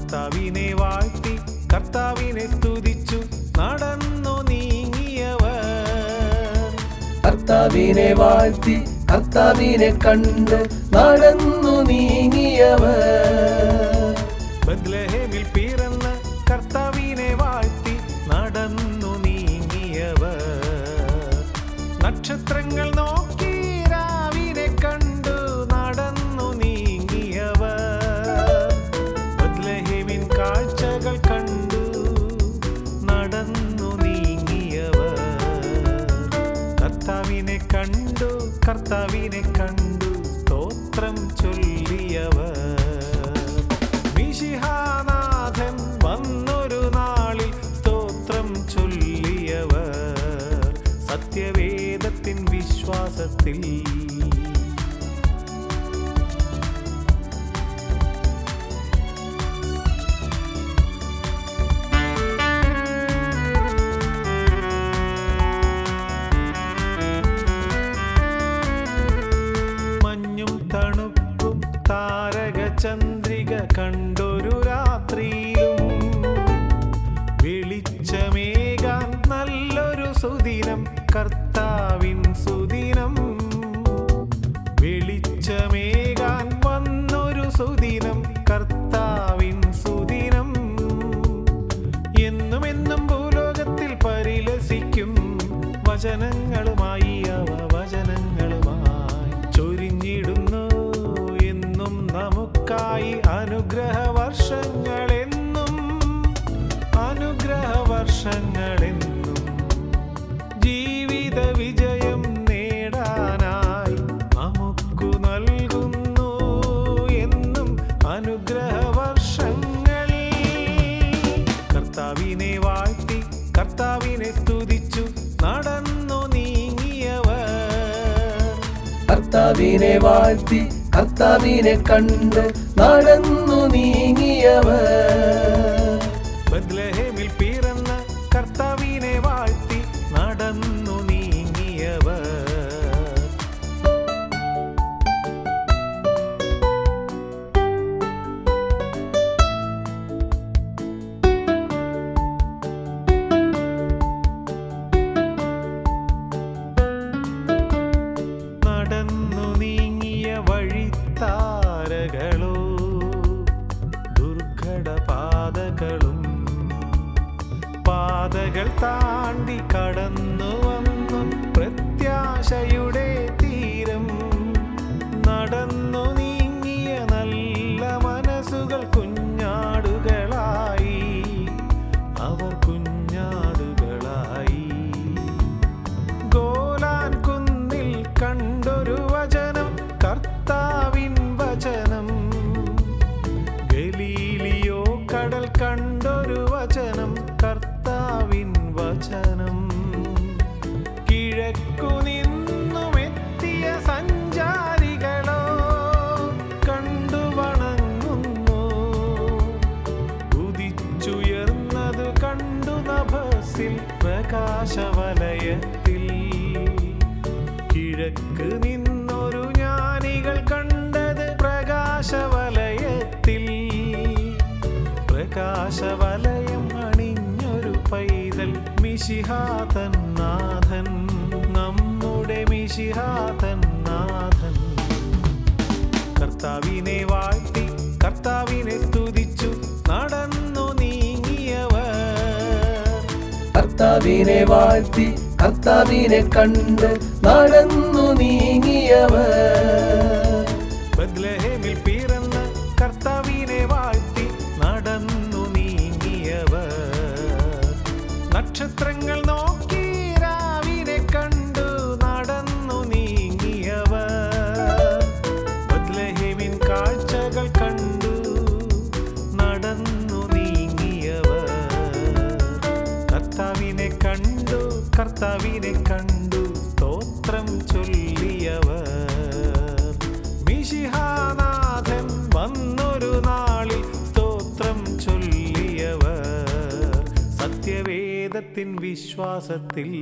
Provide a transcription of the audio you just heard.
കർത്താവിനെ വാഴ്ത്തി കർത്താവിനെ സ്തുതിച്ചു നടന്നു നീങ്ങിയവർ. കർത്താവിനെ വാഴ്ത്തി കർത്താവിനെ കണ്ട് നടന്നു നീങ്ങിയവർ. ബത്ലഹേമിൽ പിറന്ന കർത്താവിനെ വാഴ്ത്തി നടന്നു നീങ്ങിയവർ. നക്ഷത്രങ്ങൾ നോക്കി രാവിനെ കണ്ടു നടന്നു നീങ്ങിയവർ. ബത്ലഹേമിൻ കാഴ്ചകൾ കണ്ടു നടന്നു നീങ്ങിയവർ. കർത്താവിനെ കണ്ടു കർത്താവിനെ കണ്ടു സ്തോത്രം ചൊല്ലിയവർ. മിശിഹാനാഥൻ വന്നൊരു നാളിൽ സ്തോത്രം ചൊല്ലിയവർ. സത്യവേദത്തിൻ വിശ്വാസത്തിൽ മഞ്ഞും തണുപ്പും താരകചന്ദ്രിക കണ്ടൊരു രാത്രിയിലും വെളിച്ചമേകാൻ നല്ലൊരു സുദിനം കർത്താവിൻ സുദിനം. വെളിച്ചമേകാൻ വന്നൊരു സുദിനം കർത്താവിൻ സുദിനം. എന്നും എന്നും ഭൂലോകത്തിൽ പരിലസിക്കും വചനങ്ങളുമായി അവ വചനങ്ങളുമായി ചൊരിഞ്ഞിടുന്നു എന്നും നമുക്കായി അനുഗ്രഹവർഷങ്ങളെന്നും അനുഗ്രഹവർഷങ്ങളെന്നും. ജീവിത വിജയം നേടാനായി നമുക്കു നൽകുന്നു എന്നും അനുഗ്രഹവർഷങ്ങൾ. കർത്താവിനെ വാഴ്ത്തി കർത്താവിനെ സ്തുതിച്ചു നടന്നു നീങ്ങിയവർ. കർത്താവിനെ വാഴ്ത്തി കർത്താവിനെ കണ്ട് നടന്നു നീങ്ങിയവർ. ബത്ലഹേമിൽ പിറന്ന കർത്താവിനെ വാഴ്ത്തി നടന്നു നീങ്ങിയവർ. നടന്നു നീങ്ങിയ വഴിത്താരകളോ ദുർഘടപാതകളും പാതകൾ താണ്ടി കടന്നു വന്നു പ്രത്യാശയുടെ തീരം. നടന്നു നീങ്ങിയ നല്ല മനസ്സുകൾ കുഞ്ഞാടുകളായി അവർ കുഞ്ഞാടുകളായി. ഗോലാൻ കുന്നിൽ കണ്ടൊരു വചനം കർത്താവിൻ വചനം. ഗലീലിയോ കടൽ കണ്ടൊരു വചനം കർത്താവിൻ വചനം. കിഴക്കു നിന്നുമെത്തിയ സഞ്ചാരികളോ കണ്ടു വണങ്ങുന്നു. ഉദിച്ചുയർന്നത് കണ്ടു നഭസിൽ പ്രകാശവലയത്തിൽ. കിഴക്ക് നിന്നൊരു ജ്ഞാനികൾ കണ്ടത് പ്രകാശവലയത്തിൽ. പ്രകാശവലയം അണിഞ്ഞൊരു പൈതൽ മിശിഹാതൻ നാഥൻ നമ്മുടെ മിശിഹാതൻ നാഥൻ. കർത്താവിനെ വാഴ്ത്തി കർത്താവിനെ സ്തുതിച്ചു നടന്നു നീങ്ങിയവർ. കർത്താവിനെ വാഴ്ത്തി കർത്താവിനെ കണ്ട് നടന്നു നീങ്ങിയവർ. ബത്ലഹേമിൽ പിറന്ന കർത്താവിനെ വാഴ്ത്തി നടന്നു നീങ്ങിയവർ. നക്ഷത്രങ്ങൾ നോക്കി രാവിനെ കണ്ടു നടന്നു നീങ്ങിയവർ. ബത്ലഹേമിൻ കാഴ്ചകൾ കണ്ടു നടന്നു നീങ്ങിയവർ. കർത്താവിനെ കണ്ടു കർത്താവിനെ കണ്ടു സ്തോത്രം ചൊല്ലിയവർ. മിശിഹാനാഥൻ വന്നൊരു നാളിൽ സ്തോത്രം ചൊല്ലിയവർ. സത്യവേദത്തിൻ വിശ്വാസത്തിൽ